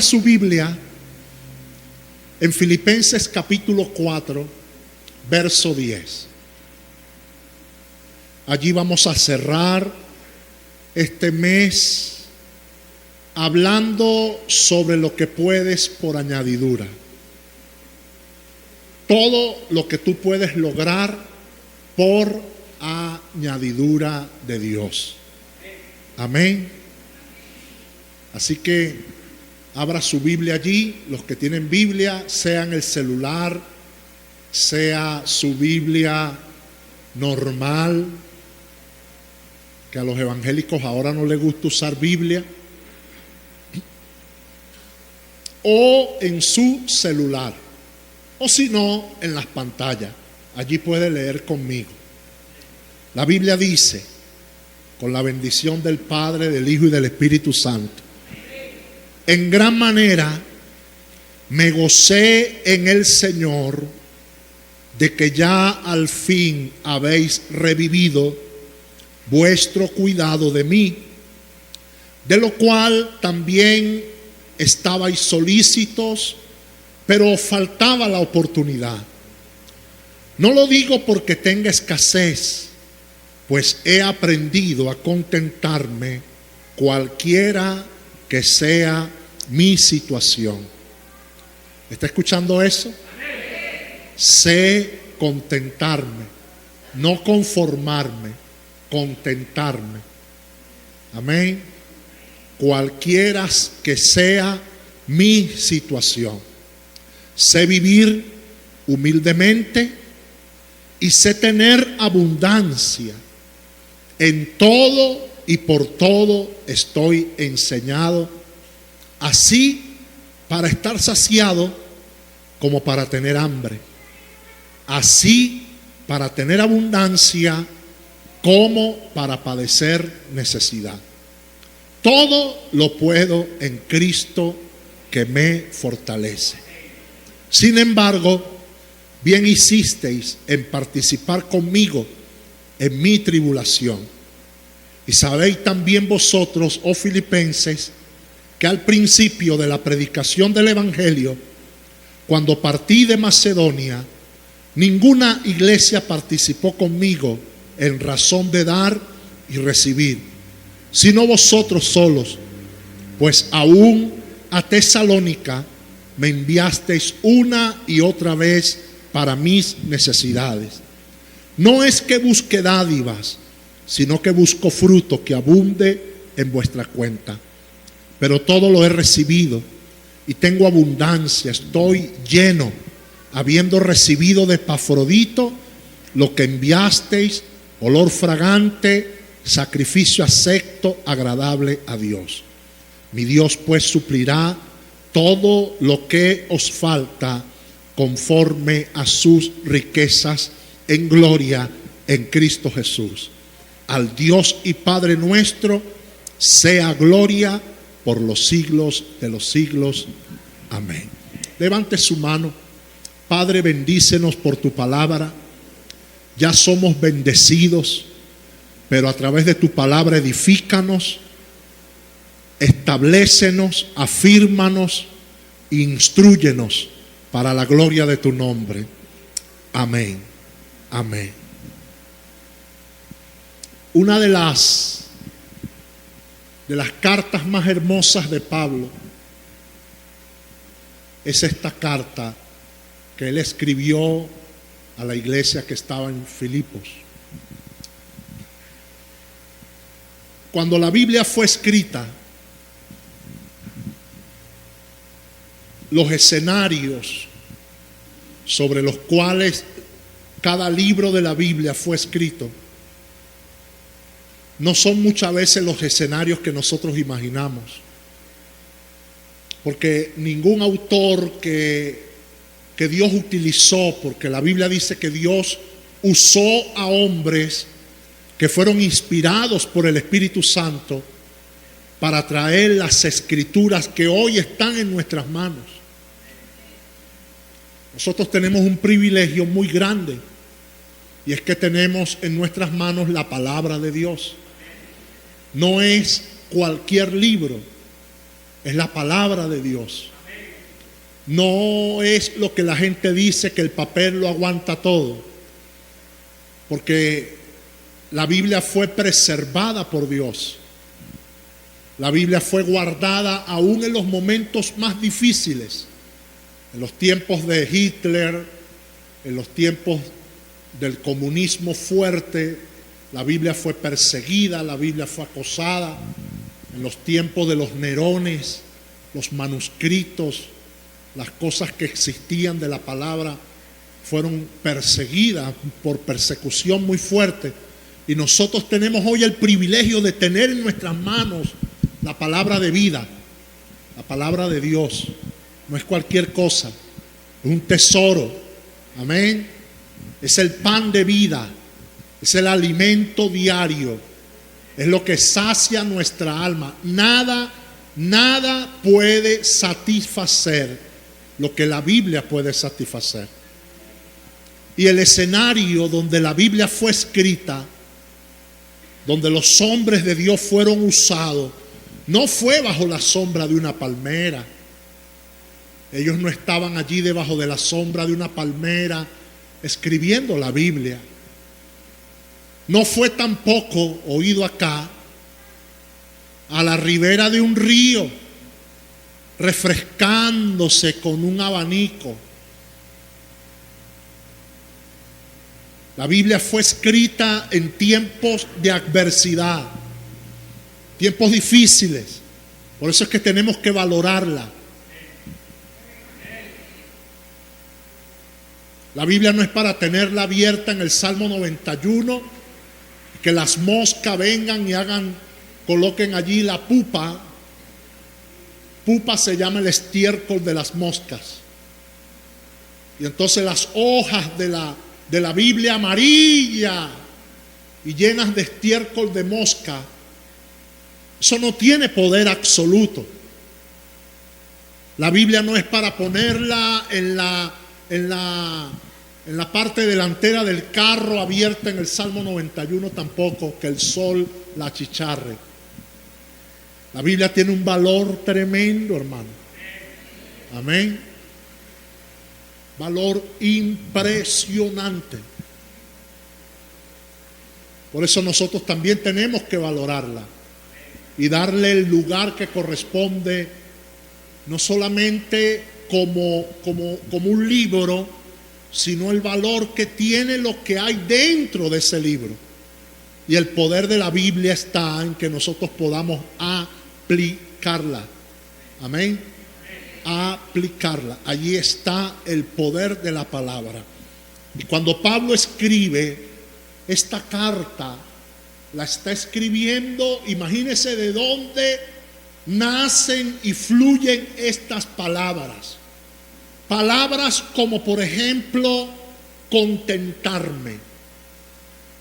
su Biblia en Filipenses capítulo 4, verso 10. Allí vamos a cerrar este mes hablando sobre lo que puedes por añadidura. Todo lo que tú puedes lograr por añadidura de Dios. Amén. Así que abra su Biblia allí. Los que tienen Biblia, sea en el celular, sea su Biblia normal, que a los evangélicos ahora no les gusta usar Biblia, o en su celular, o si no, en las pantallas. Allí puede leer conmigo. La Biblia dice, con la bendición del Padre, del Hijo y del Espíritu Santo: en gran manera me gocé en el Señor de que ya al fin habéis revivido vuestro cuidado de mí, de lo cual también estabais solícitos, pero os faltaba la oportunidad. No lo digo porque tenga escasez, pues he aprendido a contentarme cualquiera que sea mi situación. ¿Está escuchando eso? Sé contentarme, no conformarme, contentarme. Amén. Cualquiera que sea mi situación. Sé vivir humildemente y sé tener abundancia. En todo y por todo estoy enseñado, así para estar saciado como para tener hambre, así para tener abundancia como para padecer necesidad. Todo lo puedo en Cristo que me fortalece. Sin embargo, bien hicisteis en participar conmigo en mi tribulación. Y sabéis también vosotros, oh filipenses, que al principio de la predicación del Evangelio, cuando partí de Macedonia, ninguna iglesia participó conmigo en razón de dar y recibir, sino vosotros solos, pues aún a Tesalónica me enviasteis una y otra vez para mis necesidades. No es que busque dádivas, sino que busco fruto que abunde en vuestra cuenta. Pero todo lo he recibido y tengo abundancia, estoy lleno, habiendo recibido de Epafrodito lo que enviasteis, olor fragante, sacrificio acepto, agradable a Dios. Mi Dios pues suplirá todo lo que os falta conforme a sus riquezas en gloria en Cristo Jesús. Al Dios y Padre nuestro sea gloria por los siglos de los siglos. Amén. Levante su mano. Padre, bendícenos por tu palabra. Ya somos bendecidos, pero a través de tu palabra edifícanos, establécenos, afírmanos, instrúyenos para la gloria de tu nombre. Amén. Amén. Una de las cartas más hermosas de Pablo es esta carta que él escribió a la iglesia que estaba en Filipos. Cuando la Biblia fue escrita, los escenarios sobre los cuales cada libro de la Biblia fue escrito no son muchas veces los escenarios que nosotros imaginamos, porque ningún autor que Dios utilizó, porque la Biblia dice que Dios usó a hombres que fueron inspirados por el Espíritu Santo para traer las escrituras que hoy están en nuestras manos. Nosotros tenemos un privilegio muy grande, y es que tenemos en nuestras manos la palabra de Dios. No es cualquier libro, Es la palabra de Dios. No es lo que la gente dice, que el papel lo aguanta todo. Porque la Biblia fue preservada por Dios. La Biblia fue guardada aún en los momentos más difíciles. En los tiempos de Hitler, en los tiempos del comunismo fuerte, la Biblia fue perseguida, la Biblia fue acosada. En los tiempos de los Nerones, los manuscritos, las cosas que existían de la palabra fueron perseguidas por persecución muy fuerte. Y nosotros tenemos hoy el privilegio de tener en nuestras manos la palabra de vida, la palabra de Dios. No es cualquier cosa, es un tesoro. Amén. Es el pan de vida, es el alimento diario, es lo que sacia nuestra alma. Nada puede satisfacer lo que la Biblia puede satisfacer. Y el escenario donde la Biblia fue escrita, donde los hombres de Dios fueron usados, no fue bajo la sombra de una palmera. Ellos no estaban allí debajo de la sombra de una palmera escribiendo la Biblia. No fue tampoco, oído acá, a la ribera de un río, refrescándose con un abanico. La Biblia fue escrita en tiempos de adversidad, tiempos difíciles. Por eso es que tenemos que valorarla. La Biblia no es para tenerla abierta en el Salmo 91, que las moscas vengan y coloquen allí la pupa. Pupa se llama el estiércol de las moscas. Y entonces las hojas de la Biblia amarilla y llenas de estiércol de mosca, eso no tiene poder absoluto. La Biblia no es para ponerla en la parte delantera del carro abierta en el Salmo 91 tampoco, que el sol la achicharre. La Biblia tiene un valor tremendo, hermano. Amén. Valor impresionante. Por eso nosotros también tenemos que valorarla y darle el lugar que corresponde, no solamente como un libro, sino el valor que tiene lo que hay dentro de ese libro. Y el poder de la Biblia está en que nosotros podamos aplicarla. Amén. Aplicarla. Allí está el poder de la palabra. Y cuando Pablo escribe esta carta, la está escribiendo, imagínese de dónde nacen y fluyen estas palabras. Palabras como por ejemplo contentarme.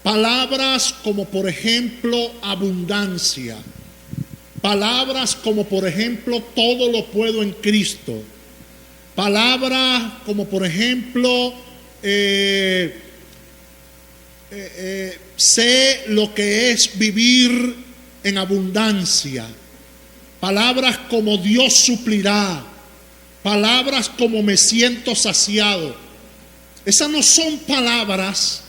Palabras como por ejemplo abundancia. Palabras como por ejemplo todo lo puedo en Cristo. Palabras como por ejemplo sé lo que es vivir en abundancia. Palabras como Dios suplirá. Palabras como me siento saciado. Esas no son palabras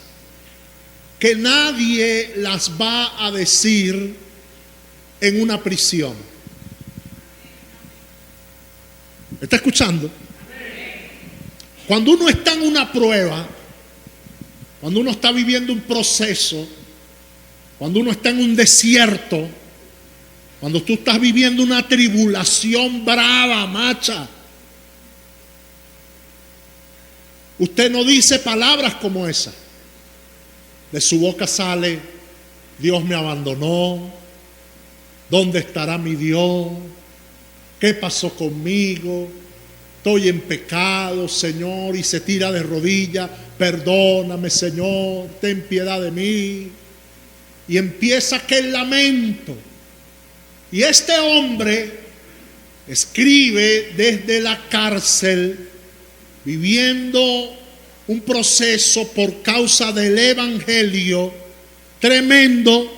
que nadie las va a decir en una prisión. ¿Me está escuchando? Cuando uno está en una prueba, cuando uno está viviendo un proceso, cuando uno está en un desierto, cuando tú estás viviendo una tribulación brava, macha, usted no dice palabras como esa. De su boca sale: Dios me abandonó, ¿dónde estará mi Dios? ¿Qué pasó conmigo? Estoy en pecado, Señor. Y se tira de rodillas: perdóname, Señor, ten piedad de mí. Y empieza aquel lamento. Y este hombre escribe desde la cárcel, viviendo un proceso por causa del evangelio tremendo.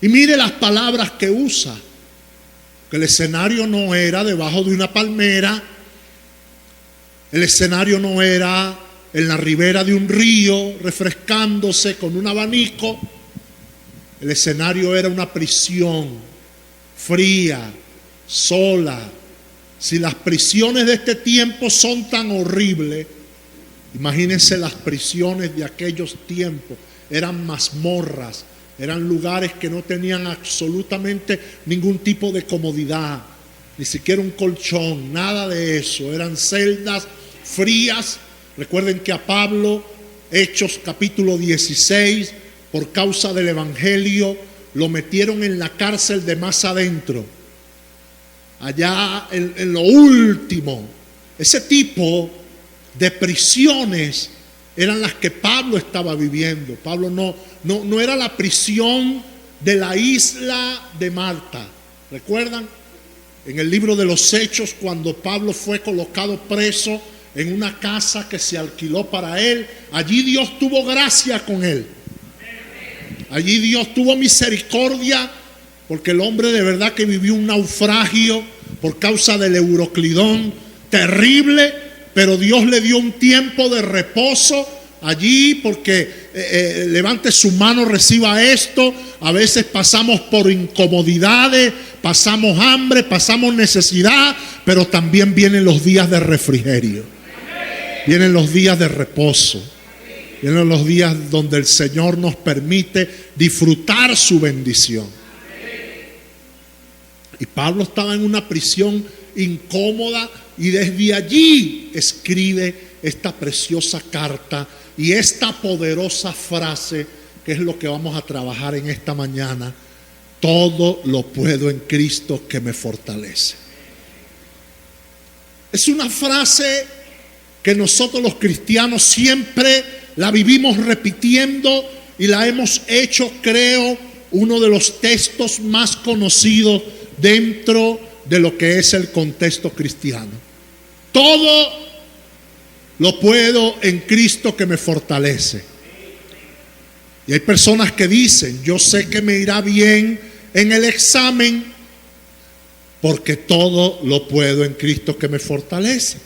Y mire las palabras que usa. Que el escenario no era debajo de una palmera, el escenario no era en la ribera de un río refrescándose con un abanico. El escenario era una prisión fría, sola. Si las prisiones de este tiempo son tan horribles, imagínense las prisiones de aquellos tiempos. Eran mazmorras, eran lugares que no tenían absolutamente ningún tipo de comodidad, ni siquiera un colchón, nada de eso. Eran celdas frías. Recuerden que a Pablo, Hechos capítulo 16, por causa del Evangelio, lo metieron en la cárcel de más adentro, allá en lo último. Ese tipo de prisiones eran las que Pablo estaba viviendo. Pablo no era la prisión de la isla de Malta. ¿Recuerdan? En el libro de los Hechos, cuando Pablo fue colocado preso en una casa que se alquiló para él, allí Dios tuvo gracia con él. Allí Dios tuvo misericordia, porque el hombre de verdad que vivió un naufragio por causa del Euroclidón terrible, pero Dios le dio un tiempo de reposo allí, porque levante su mano, reciba esto. A veces pasamos por incomodidades, pasamos hambre, pasamos necesidad, pero también vienen los días de refrigerio, vienen los días de reposo, vienen los días donde el Señor nos permite disfrutar su bendición. Y Pablo estaba en una prisión incómoda, y desde allí escribe esta preciosa carta y esta poderosa frase, que es lo que vamos a trabajar en esta mañana: todo lo puedo en Cristo que me fortalece. Es una frase que nosotros los cristianos siempre la vivimos repitiendo, y la hemos hecho, creo, uno de los textos más conocidos dentro de lo que es el contexto cristiano. Todo lo puedo en Cristo que me fortalece. Y hay personas que dicen: yo sé que me irá bien en el examen porque todo lo puedo en Cristo que me fortalece.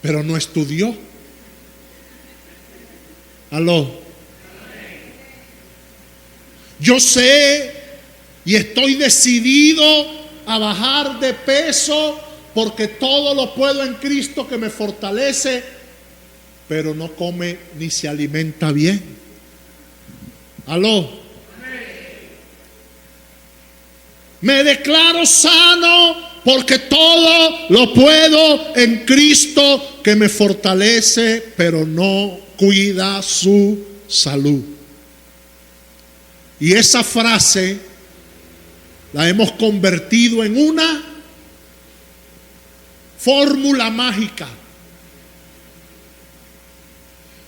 Pero no estudió. Aló. Yo sé y estoy decidido a bajar de peso porque todo lo puedo en Cristo que me fortalece, pero no come ni se alimenta bien. Aló. Me declaro sano porque todo lo puedo en Cristo que me fortalece, pero no cuida su salud. Y esa frase la hemos convertido en una fórmula mágica.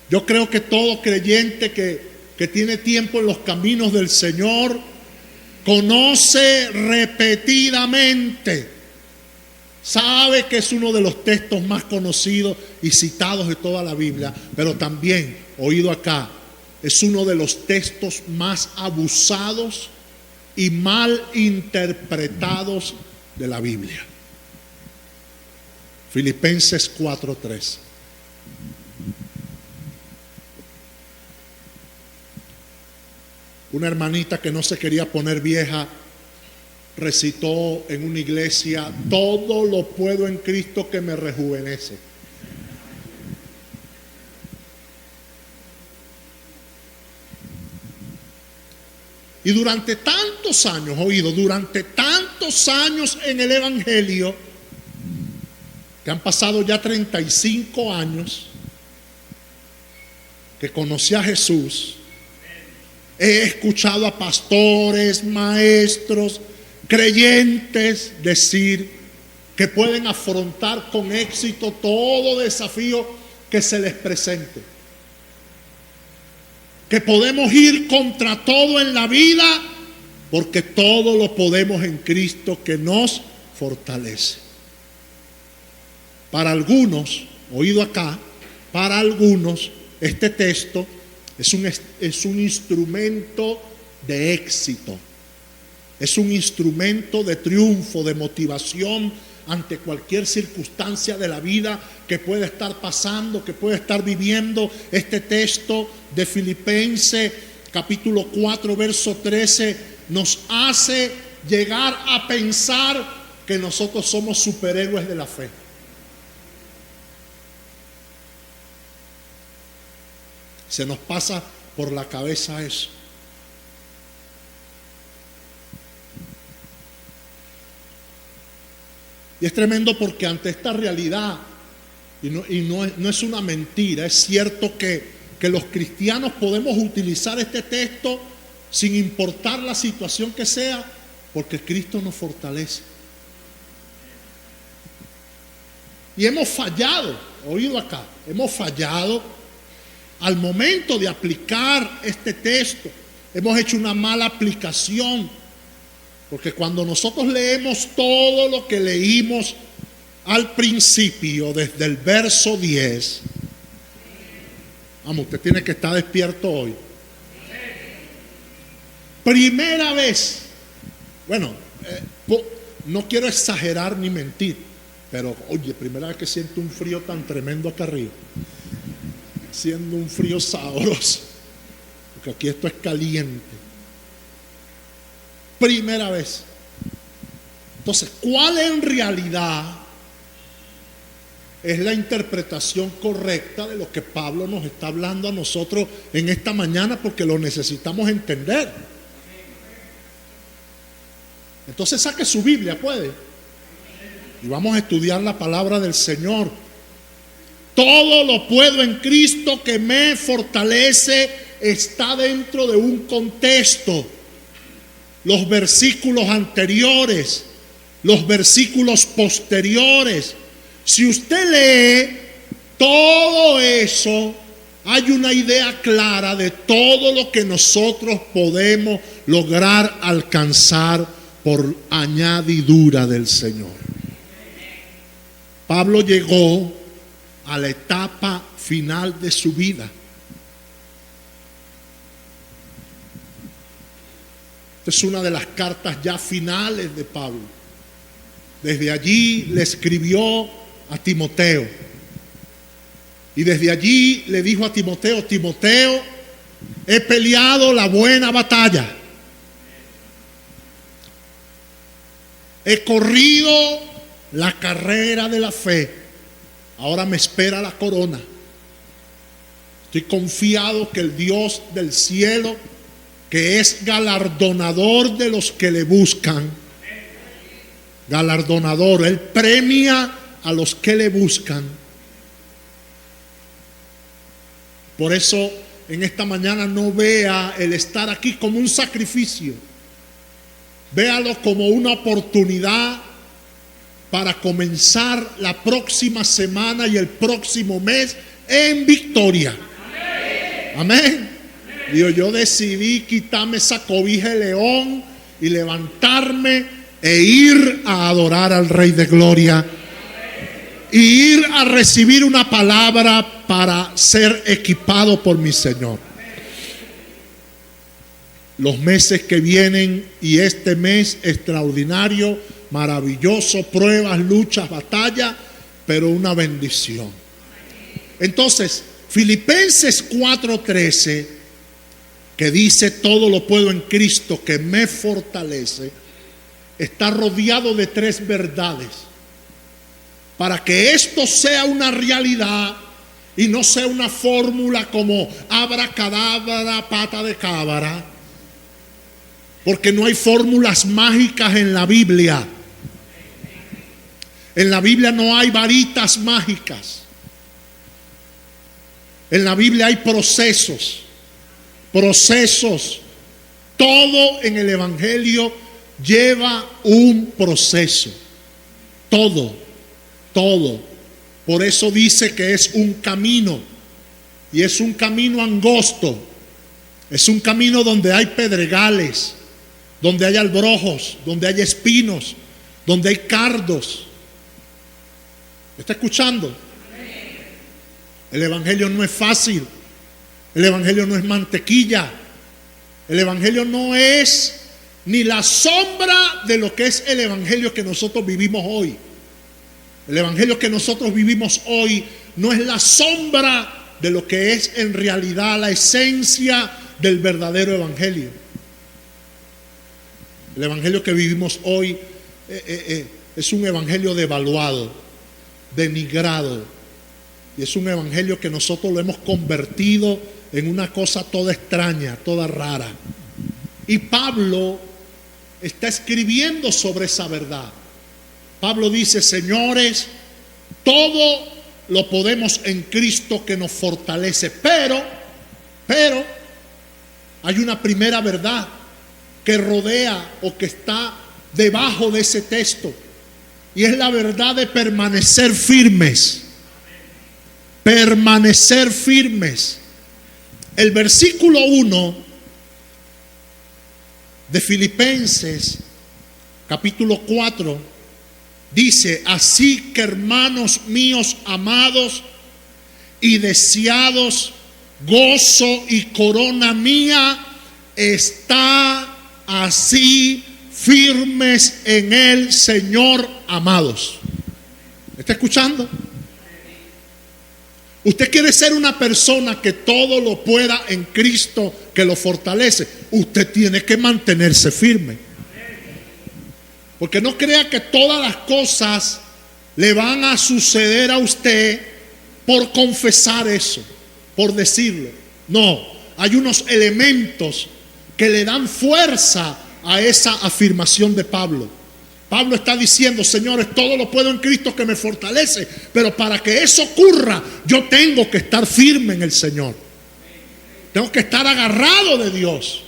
Yo creo que todo creyente que tiene tiempo en los caminos del Señor conoce repetidamente, sabe que es uno de los textos más conocidos y citados de toda la Biblia, pero también, oído acá, es uno de los textos más abusados y mal interpretados de la Biblia. Filipenses 4:3. Una hermanita que no se quería poner vieja recitó en una iglesia: todo lo puedo en Cristo que me rejuvenece. Y durante tantos años, oído, durante tantos años en el Evangelio, que han pasado ya 35 años que conocí a Jesús, he escuchado a pastores, maestros, creyentes decir que pueden afrontar con éxito todo desafío que se les presente, que podemos ir contra todo en la vida porque todo lo podemos en Cristo que nos fortalece. Para algunos, oído acá, para algunos este texto es un instrumento de éxito. Es un instrumento de triunfo, de motivación ante cualquier circunstancia de la vida que pueda estar pasando, que pueda estar viviendo. Este texto de Filipenses capítulo 4, verso 13 nos hace llegar a pensar que nosotros somos superhéroes de la fe. Se nos pasa por la cabeza eso. Y es tremendo porque ante esta realidad, y no es una mentira, es cierto que los cristianos podemos utilizar este texto sin importar la situación que sea, porque Cristo nos fortalece. Y hemos fallado, oído acá, hemos fallado al momento de aplicar este texto. Hemos hecho una mala aplicación, porque cuando nosotros leemos todo lo que leímos al principio, desde el verso 10, vamos, usted tiene que estar despierto hoy. Primera vez, bueno, no quiero exagerar ni mentir, pero oye, primera vez que siento un frío tan tremendo acá arriba, siendo un frío sabroso, porque aquí esto es caliente. Primera vez. Entonces, ¿cuál en realidad es la interpretación correcta de lo que Pablo nos está hablando a nosotros en esta mañana? Porque lo necesitamos entender. Entonces saque su Biblia, puede, y vamos a estudiar la palabra del Señor. Todo lo puedo en Cristo que me fortalece. Está dentro de un contexto. Los versículos anteriores, los versículos posteriores. Si usted lee todo eso, hay una idea clara de todo lo que nosotros podemos lograr alcanzar por añadidura del Señor. Pablo llegó a la etapa final de su vida. Esta es una de las cartas ya finales de Pablo. Desde allí le escribió a Timoteo. Y desde allí le dijo a Timoteo: Timoteo, he peleado la buena batalla. He corrido la carrera de la fe. Ahora me espera la corona. Estoy confiado que el Dios del cielo, que es galardonador de los que le buscan, galardonador, Él premia a los que le buscan. Por eso en esta mañana no vea el estar aquí como un sacrificio. Véalo como una oportunidad para comenzar la próxima semana y el próximo mes en victoria. Amén. Digo, yo decidí quitarme esa cobija de león y levantarme e ir a adorar al Rey de Gloria, y ir a recibir una palabra para ser equipado por mi Señor. Los meses que vienen y este mes extraordinario, maravilloso, pruebas, luchas, batallas, pero una bendición. Entonces, Filipenses 4:13, que dice todo lo puedo en Cristo que me fortalece, está rodeado de tres verdades. Para que esto sea una realidad y no sea una fórmula como abracadabra, pata de cabra, porque no hay fórmulas mágicas en la Biblia. En la Biblia no hay varitas mágicas. En la Biblia hay procesos. Todo en el Evangelio lleva un proceso. Todo. Por eso dice que es un camino. Y es un camino angosto. Es un camino donde hay pedregales, donde hay albrojos, donde hay espinos, donde hay cardos. ¿Me está escuchando? El Evangelio no es fácil. El Evangelio no es mantequilla. El Evangelio no es ni la sombra de lo que es el evangelio que nosotros vivimos hoy. El evangelio que nosotros vivimos hoy no es la sombra de lo que es en realidad la esencia del verdadero evangelio. El evangelio que vivimos hoy es un evangelio devaluado, denigrado, y es un evangelio que nosotros lo hemos convertido en una cosa toda extraña, toda rara. Y Pablo está escribiendo sobre esa verdad. Pablo dice: señores, todo lo podemos en Cristo que nos fortalece. Pero hay una primera verdad que rodea o que está debajo de ese texto, y es la verdad de permanecer firmes. Permanecer firmes. El versículo 1 de Filipenses capítulo 4 dice: así que, hermanos míos amados y deseados, gozo y corona mía, está así firmes en el Señor, amados. ¿Está escuchando? Usted quiere ser una persona que todo lo pueda en Cristo que lo fortalece. Usted tiene que mantenerse firme. Porque no crea que todas las cosas le van a suceder a usted por confesar eso, por decirlo. No, hay unos elementos que le dan fuerza a esa afirmación de Pablo. Pablo está diciendo: señores, todo lo puedo en Cristo que me fortalece. Pero para que eso ocurra, yo tengo que estar firme en el Señor. Tengo que estar agarrado de Dios.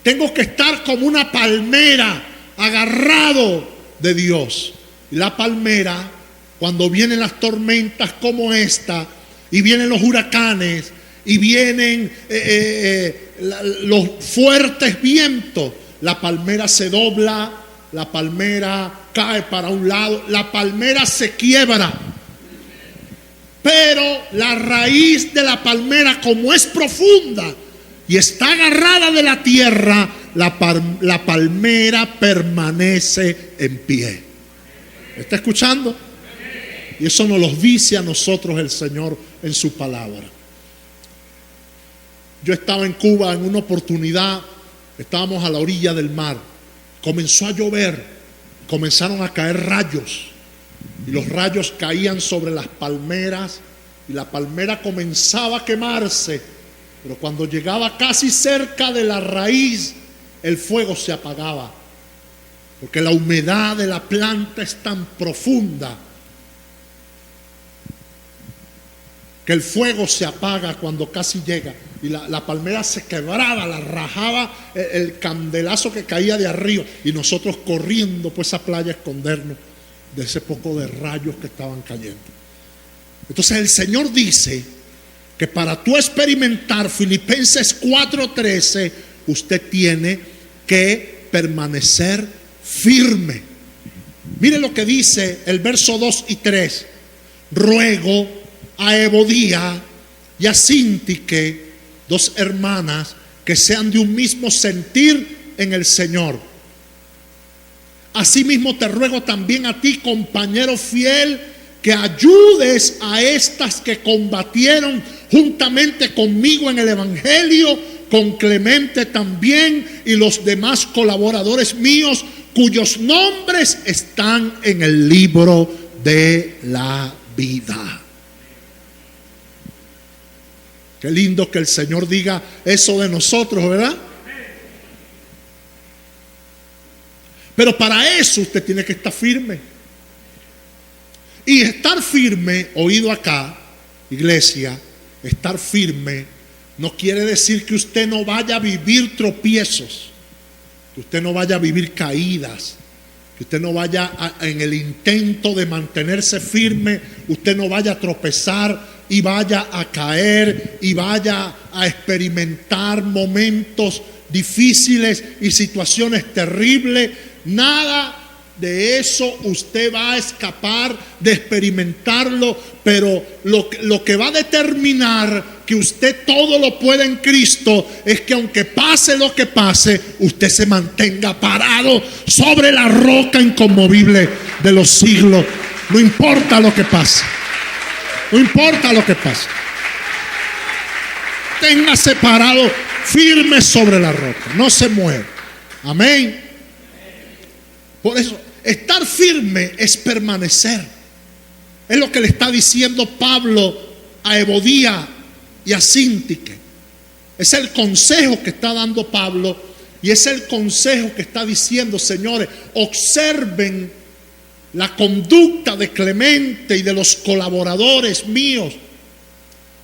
Tengo que estar como una palmera, agarrado de Dios. Y la palmera, cuando vienen las tormentas como esta, y vienen los huracanes, y vienen los fuertes vientos, la palmera se dobla, la palmera cae para un lado, la palmera se quiebra. Pero la raíz de la palmera, como es profunda y está agarrada de la tierra, la palmera permanece en pie. ¿Está escuchando? Y eso nos lo dice a nosotros el Señor en su palabra. Yo estaba en Cuba en una oportunidad, estábamos a la orilla del mar. Comenzó a llover, comenzaron a caer rayos, y los rayos caían sobre las palmeras, y la palmera comenzaba a quemarse, pero cuando llegaba casi cerca de la raíz, el fuego se apagaba, porque la humedad de la planta es tan profunda que el fuego se apaga cuando casi llega. Y la palmera se quebraba, la rajaba el candelazo que caía de arriba. Y nosotros corriendo por esa playa a escondernos de ese poco de rayos que estaban cayendo. Entonces el Señor dice que para tú experimentar Filipenses 4:13, usted tiene que permanecer firme. Mire lo que dice el verso 2 y 3. Ruego a Evodía y a Síntique, dos hermanas, que sean de un mismo sentir en el Señor. Asimismo te ruego también a ti, compañero fiel, que ayudes a estas que combatieron juntamente conmigo en el Evangelio, con Clemente también y los demás colaboradores míos, cuyos nombres están en el libro de la vida. Qué lindo que el Señor diga eso de nosotros, ¿verdad? Pero para eso usted tiene que estar firme. Y estar firme, oído acá, iglesia, estar firme no quiere decir que usted no vaya a vivir tropiezos, que usted no vaya a vivir caídas, que usted no vaya en el intento de mantenerse firme, usted no vaya a tropezar y vaya a caer y vaya a experimentar momentos difíciles y situaciones terribles. Nada de eso usted va a escapar de experimentarlo, pero lo que va a determinar que usted todo lo puede en Cristo es que aunque pase lo que pase, usted se mantenga parado sobre la roca inconmovible de los siglos. No importa lo que pase. No importa lo que pase. Téngase parado firme sobre la roca. No se mueva. Amén. Por eso, estar firme es permanecer. Es lo que le está diciendo Pablo a Evodía y a Síntique. Es el consejo que está dando Pablo y es el consejo que está diciendo: señores, observen la conducta de Clemente y de los colaboradores míos.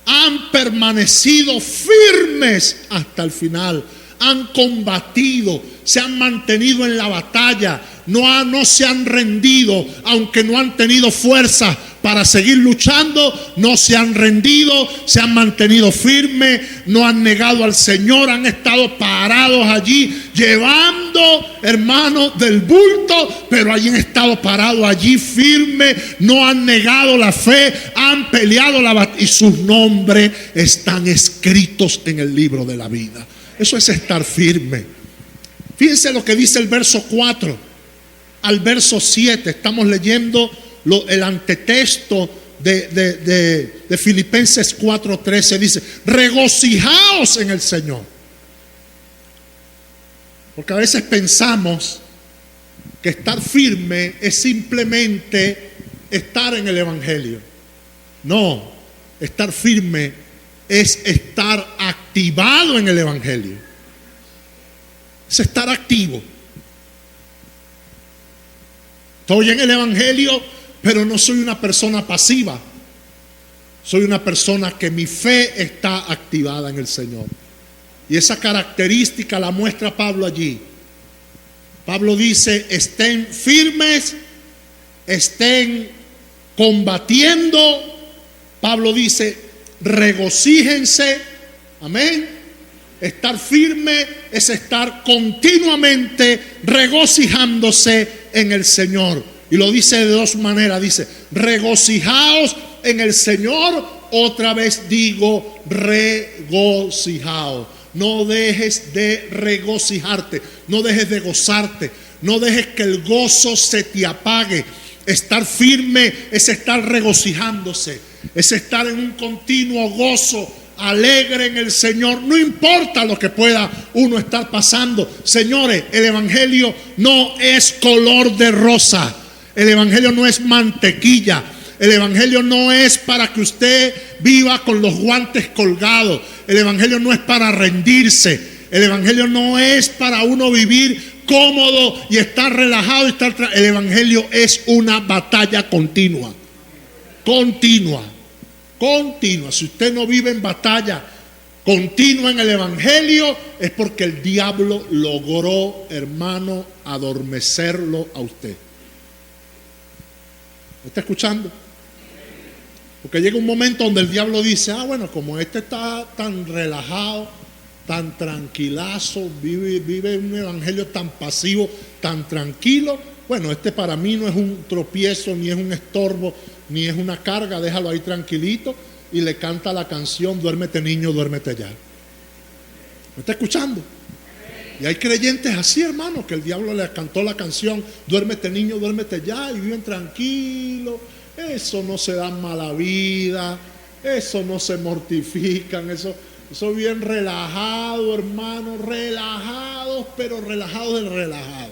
Han permanecido firmes hasta el final. Han combatido, se han mantenido en la batalla, no se han rendido, aunque no han tenido fuerza para seguir luchando, no se han rendido, se han mantenido firmes, no han negado al Señor, han estado parados allí, llevando, hermanos, del bulto, pero allí han estado parados allí firmes, no han negado la fe, han peleado la batalla y sus nombres están escritos en el libro de la vida. Eso es estar firme. Fíjense lo que dice el verso 4 al verso 7. Estamos leyendo el antetexto de Filipenses 4:13. Dice: regocijaos en el Señor. Porque a veces pensamos que estar firme es simplemente estar en el Evangelio. No, estar firme es estar activado en el Evangelio. Es estar activo. Estoy en el Evangelio, pero no soy una persona pasiva. Soy una persona que mi fe está activada en el Señor. Y esa característica la muestra Pablo allí. Pablo dice: estén firmes, estén combatiendo. Pablo dice: regocíjense. Amén. Estar firme es estar continuamente regocijándose en el Señor. Y lo dice de dos maneras. Dice: regocijaos en el Señor. Otra vez digo: regocijaos. No dejes de regocijarte. No dejes de gozarte. No dejes que el gozo se te apague. Estar firme es estar regocijándose. Es estar en un continuo gozo, alegre en el Señor. No importa lo que pueda uno estar pasando. Señores, el Evangelio no es color de rosa. El Evangelio no es mantequilla. El Evangelio no es para que usted viva con los guantes colgados. El Evangelio no es para rendirse. El Evangelio no es para uno vivir cómodo y estar relajado. El Evangelio es una batalla continua. Continua. Si usted no vive en batalla continua en el Evangelio, es porque el diablo logró, hermano, adormecerlo a usted. ¿Me está escuchando? Porque llega un momento donde el diablo dice: bueno, como este está tan relajado, tan tranquilazo, vive un evangelio tan pasivo, tan tranquilo, bueno, este para mí no es un tropiezo, ni es un estorbo, ni es una carga, déjalo ahí tranquilito. Y le canta la canción: duérmete niño, duérmete ya. ¿Me está escuchando? Y hay creyentes así, hermano, que el diablo le cantó la canción: duérmete niño, duérmete ya, y viven tranquilos. Eso no se dan mala vida, eso no se mortifican, eso bien relajado, hermano, relajados, pero relajados del relajado.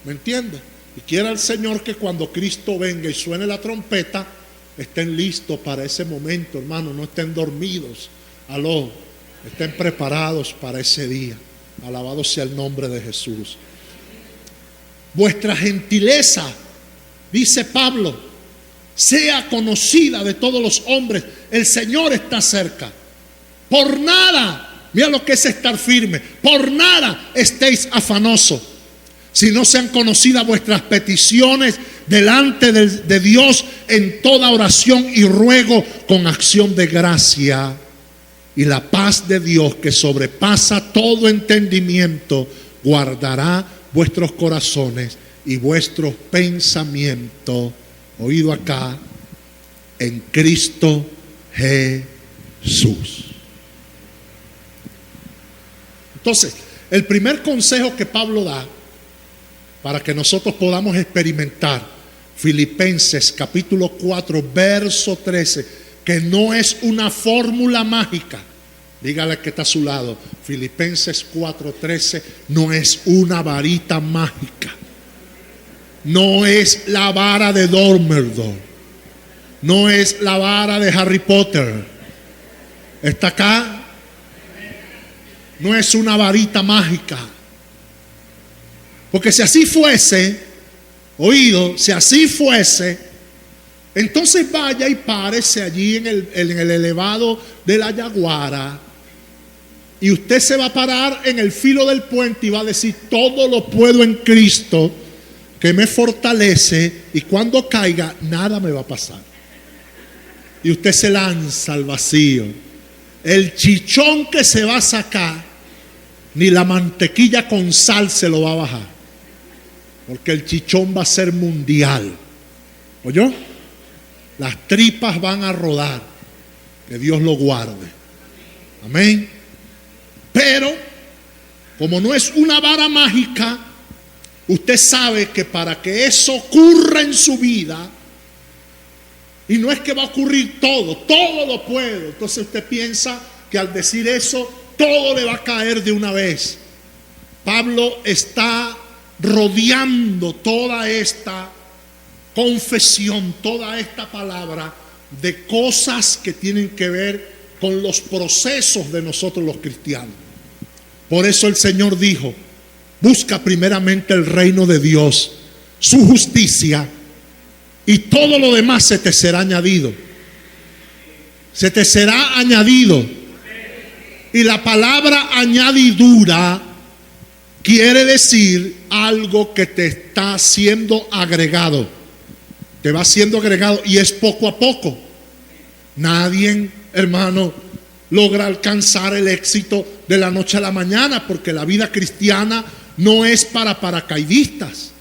¿Me entiendes? Y quiera el Señor que cuando Cristo venga y suene la trompeta, estén listos para ese momento, hermano. No estén dormidos. Aló. Estén preparados para ese día. Alabado sea el nombre de Jesús. Vuestra gentileza, dice Pablo, sea conocida de todos los hombres. El Señor está cerca. Por nada, mira lo que es estar firme. Por nada estéis afanosos, si no sean conocidas vuestras peticiones delante de Dios en toda oración y ruego con acción de gracia. Y la paz de Dios, que sobrepasa todo entendimiento, guardará vuestros corazones y vuestros pensamientos, oído acá, en Cristo Jesús. Entonces, el primer consejo que Pablo da para que nosotros podamos experimentar Filipenses capítulo 4 verso 13, que no es una fórmula mágica. Dígale que está a su lado, Filipenses 4:13 no es una varita mágica. No es la vara de Dumbledore. No es la vara de Harry Potter. Está acá. No es una varita mágica. Porque si así fuese, oído, si así fuese, entonces vaya y párese allí en el elevado de la Yaguara, y usted se va a parar en el filo del puente y va a decir: todo lo puedo en Cristo que me fortalece, y cuando caiga nada me va a pasar. Y usted se lanza al vacío. El chichón que se va a sacar, ni la mantequilla con sal se lo va a bajar, porque el chichón va a ser mundial. ¿Oyó? Las tripas van a rodar. Que Dios lo guarde. Amén. Pero, como no es una vara mágica, usted sabe que para que eso ocurra en su vida, y no es que va a ocurrir todo lo puedo. Entonces usted piensa que al decir eso, todo le va a caer de una vez. Pablo está rodeando toda esta confesión, toda esta palabra, de cosas que tienen que ver con los procesos de nosotros los cristianos. Por eso el Señor dijo: busca primeramente el reino de Dios, su justicia, y todo lo demás se te será añadido. Se te será añadido. Y la palabra añadidura quiere decir algo que te está siendo agregado. Te va siendo agregado, y es poco a poco. Nadie, hermano, logra alcanzar el éxito de la noche a la mañana, porque la vida cristiana no es para paracaidistas.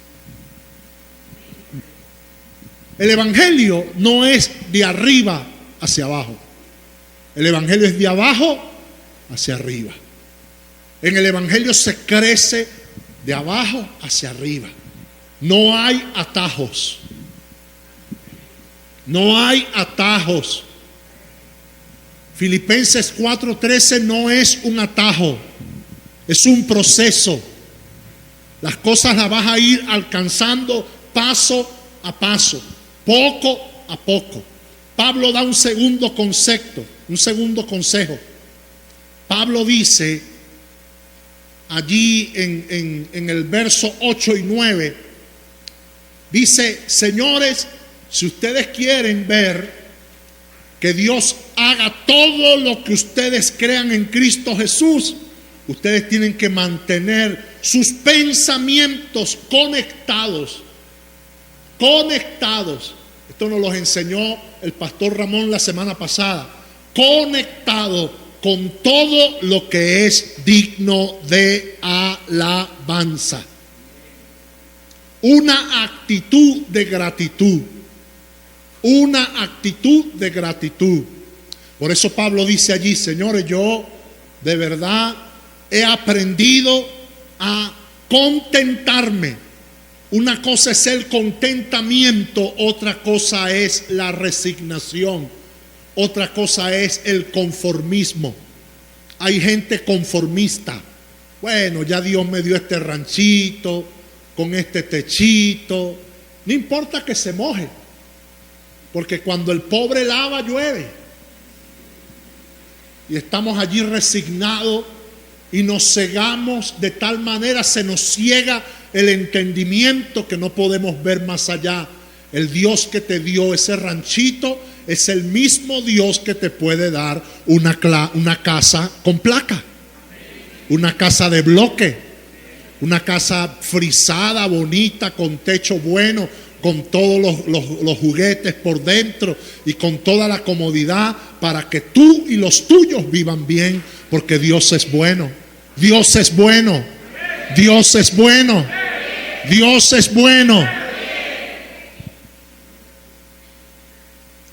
El evangelio no es de arriba hacia abajo. El evangelio es de abajo hacia arriba. En el evangelio se crece de abajo hacia arriba. No hay atajos. No hay atajos. Filipenses 4:13 no es un atajo, es un proceso. Las cosas las vas a ir alcanzando paso a paso, poco a poco. Pablo da un segundo concepto, un segundo consejo. Pablo dice allí en el verso 8 y 9, dice: señores, si ustedes quieren ver que Dios haga todo lo que ustedes crean en Cristo Jesús, ustedes tienen que mantener sus pensamientos conectados. Esto nos lo enseñó el pastor Ramón la semana pasada. Conectado con todo lo que es digno de alabanza. Una actitud de gratitud. Una actitud de gratitud. Por eso Pablo dice allí: señores, yo de verdad he aprendido a contentarme. Una cosa es el contentamiento, otra cosa es la resignación, otra cosa es el conformismo. Hay gente conformista. Bueno, ya Dios me dio este ranchito, con este techito. No importa que se moje, porque cuando el pobre lava, llueve. Y estamos allí resignados y nos cegamos de tal manera, se nos ciega el entendimiento, que no podemos ver más allá. El Dios que te dio ese ranchito es el mismo Dios que te puede dar una casa con placa, una casa de bloque, una casa frisada, bonita, con techo bueno, con todos los juguetes por dentro y con toda la comodidad, para que tú y los tuyos vivan bien, porque Dios es bueno. Dios es bueno. Dios es bueno. Dios es bueno.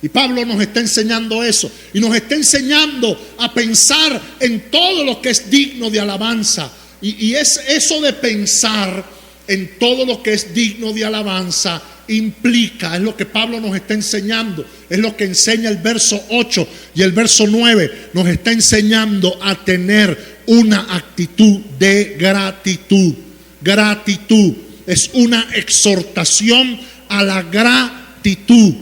Y Pablo nos está enseñando eso. Y nos está enseñando a pensar en todo lo que es digno de alabanza. Y es eso de pensar en todo lo que es digno de alabanza implica, es lo que Pablo nos está enseñando, es lo que enseña el verso 8 y el verso 9, nos está enseñando a tener una actitud de gratitud. Gratitud es una exhortación a la gratitud.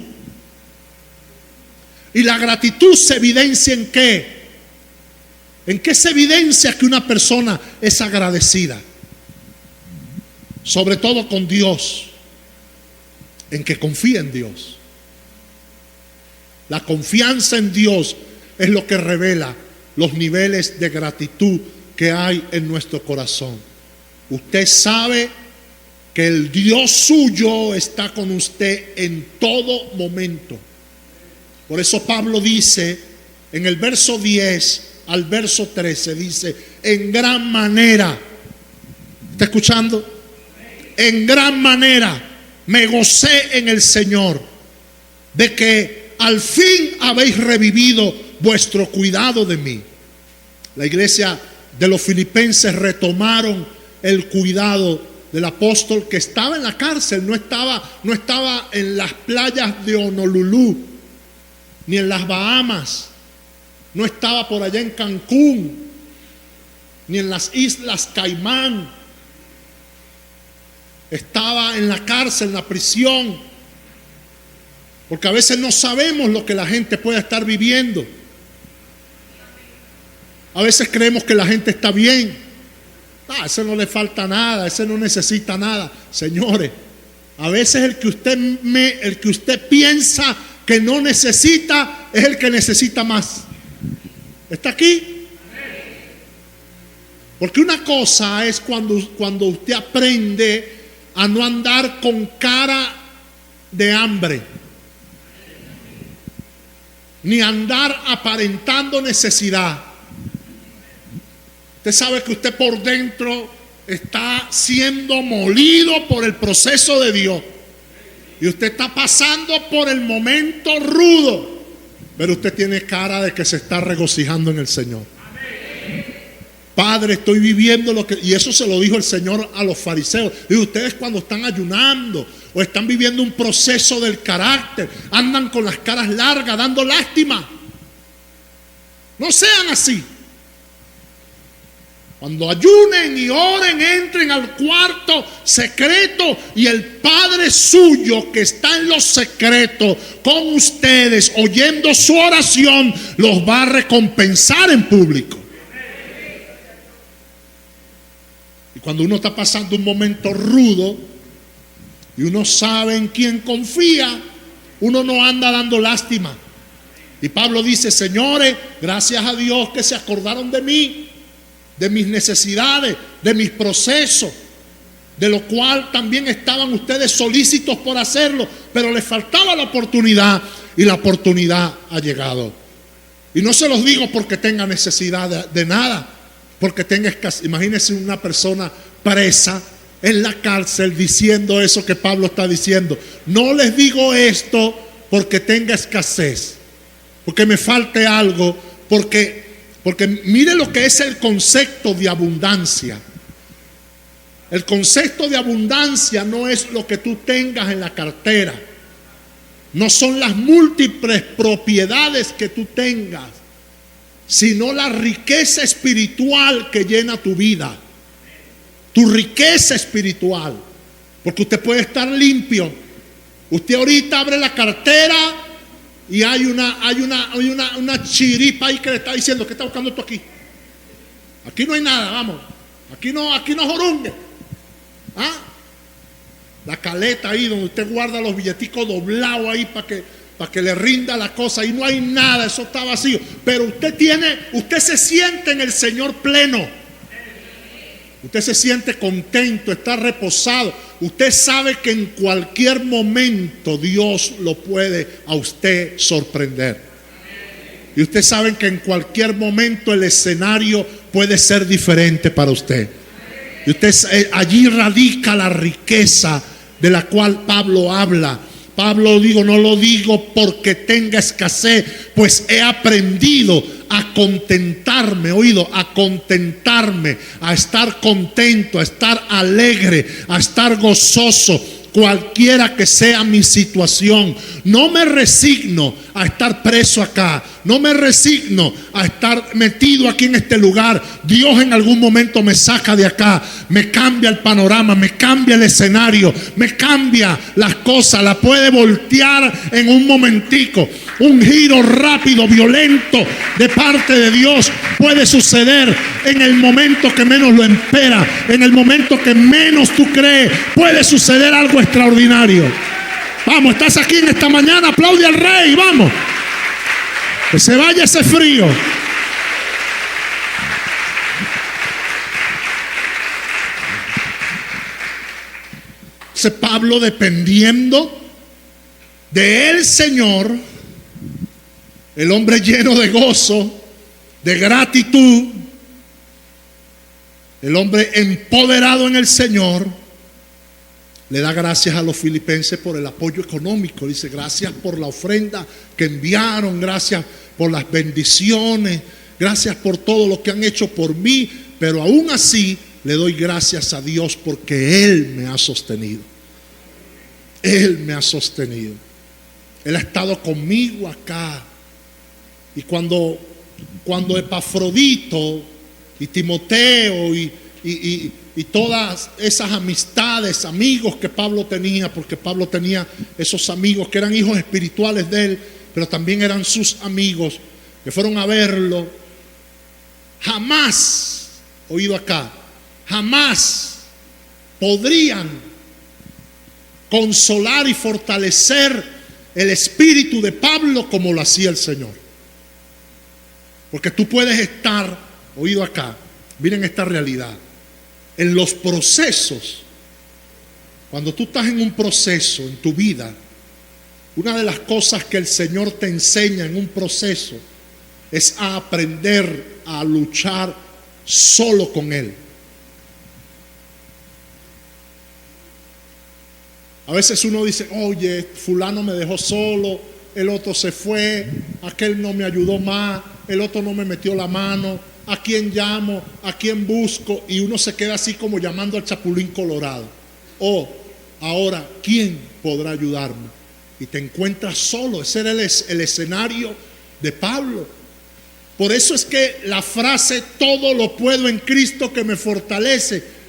Y la gratitud se evidencia ¿en qué? ¿En qué se evidencia que una persona es agradecida? Sobre todo con Dios, en que confía en Dios. La confianza en Dios es lo que revela los niveles de gratitud que hay en nuestro corazón. Usted sabe que el Dios suyo está con usted en todo momento. Por eso Pablo dice en el verso 10 al verso 13, dice, en gran manera, ¿está escuchando? En gran manera me gocé en el Señor de que al fin habéis revivido vuestro cuidado de mí. La iglesia de los filipenses retomaron el cuidado del apóstol que estaba en la cárcel, no estaba en las playas de Honolulu, ni en las Bahamas, no estaba por allá en Cancún, ni en las Islas Caimán. Estaba en la cárcel, en la prisión, porque a veces no sabemos lo que la gente puede estar viviendo. A veces creemos que la gente está bien. A ese no le falta nada, ese no necesita nada. Señores, a veces el que usted piensa que no necesita es el que necesita más. ¿Está aquí? Porque una cosa es cuando usted aprende a no andar con cara de hambre, ni andar aparentando necesidad. Usted sabe que usted por dentro está siendo molido por el proceso de Dios, y usted está pasando por el momento rudo, pero usted tiene cara de que se está regocijando en el Señor. Padre, estoy viviendo lo que... Y eso se lo dijo el Señor a los fariseos. Y ustedes cuando están ayunando o están viviendo un proceso del carácter, andan con las caras largas, dando lástima. No sean así. Cuando ayunen y oren, entren al cuarto secreto y el Padre suyo que está en los secretos con ustedes, oyendo su oración, los va a recompensar en público. Y cuando uno está pasando un momento rudo y uno sabe en quién confía, uno no anda dando lástima. Y Pablo dice, señores, gracias a Dios que se acordaron de mí, de mis necesidades, de mis procesos, de lo cual también estaban ustedes solícitos por hacerlo, pero les faltaba la oportunidad y la oportunidad ha llegado. Y no se los digo porque tenga necesidad de nada, porque tenga escasez. Imagínense una persona presa en la cárcel diciendo eso que Pablo está diciendo. No les digo esto porque tenga escasez, porque me falte algo, porque mire lo que es el concepto de abundancia. El concepto de abundancia no es lo que tú tengas en la cartera, no son las múltiples propiedades que tú tengas, sino la riqueza espiritual que llena tu vida. Tu riqueza espiritual. Porque usted puede estar limpio. Usted ahorita abre la cartera y hay una chiripa ahí que le está diciendo, ¿qué está buscando tú aquí? Aquí no hay nada, vamos. Aquí no jorungue. ¿Ah? La caleta ahí donde usted guarda los billeticos doblados ahí para que le rinda la cosa. Ahí no hay nada, eso está vacío. Pero usted se siente en el Señor pleno. Usted se siente contento, está reposado. Usted sabe que en cualquier momento Dios lo puede a usted sorprender. Y usted sabe que en cualquier momento el escenario puede ser diferente para usted. Y allí radica la riqueza de la cual Pablo habla. Pablo no lo digo porque tenga escasez, pues he aprendido a contentarme, a contentarme, a estar contento, a estar alegre, a estar gozoso, cualquiera que sea mi situación. No me resigno a estar preso acá, no me resigno a estar metido aquí en este lugar. Dios en algún momento me saca de acá, me cambia el panorama, me cambia el escenario, me cambia las cosas, la puede voltear en un momentico. Un giro rápido, violento de parte de Dios puede suceder en el momento que menos lo espera, en el momento que menos tú crees. Puede suceder algo extraordinario. Vamos, estás aquí en esta mañana, aplaude al Rey, vamos. Que se vaya ese frío. Ese Pablo, dependiendo del Señor, el hombre lleno de gozo, de gratitud, el hombre empoderado en el Señor, le da gracias a los filipenses por el apoyo económico. Dice: gracias por la ofrenda que enviaron, gracias por las bendiciones, gracias por todo lo que han hecho por mí, pero aún así le doy gracias a Dios porque Él me ha sostenido. Él me ha sostenido. Él ha estado conmigo acá. Y cuando Epafrodito y Timoteo y todas esas amistades, amigos que Pablo tenía, porque Pablo tenía esos amigos que eran hijos espirituales de él, pero también eran sus amigos, que fueron a verlo, jamás, oído acá, jamás podrían consolar y fortalecer el espíritu de Pablo como lo hacía el Señor. Porque tú puedes estar, oído acá, miren esta realidad, en los procesos. Cuando tú estás en un proceso en tu vida, una de las cosas que el Señor te enseña en un proceso es a aprender a luchar solo con Él. A veces uno dice: oye, fulano me dejó solo, el otro se fue, aquel no me ayudó más, el otro no me metió la mano, ¿a quién llamo? ¿A quién busco? Y uno se queda así como llamando al chapulín colorado. Ahora, ¿quién podrá ayudarme? Y te encuentras solo. Ese era el escenario de Pablo. Por eso es que la frase "todo lo puedo en Cristo que me fortalece"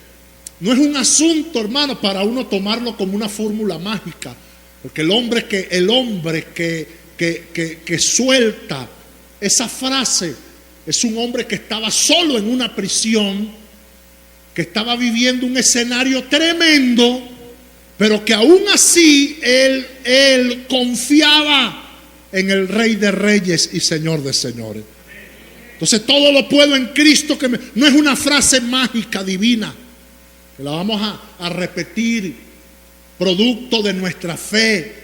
no es un asunto, hermano, para uno tomarlo como una fórmula mágica. Porque el hombre que suelta esa frase es un hombre que estaba solo en una prisión, que estaba viviendo un escenario tremendo, pero que aún así él confiaba en el Rey de Reyes y Señor de Señores. Entonces, todo lo puedo en Cristo que no es una frase mágica divina, que la vamos a repetir, producto de nuestra fe,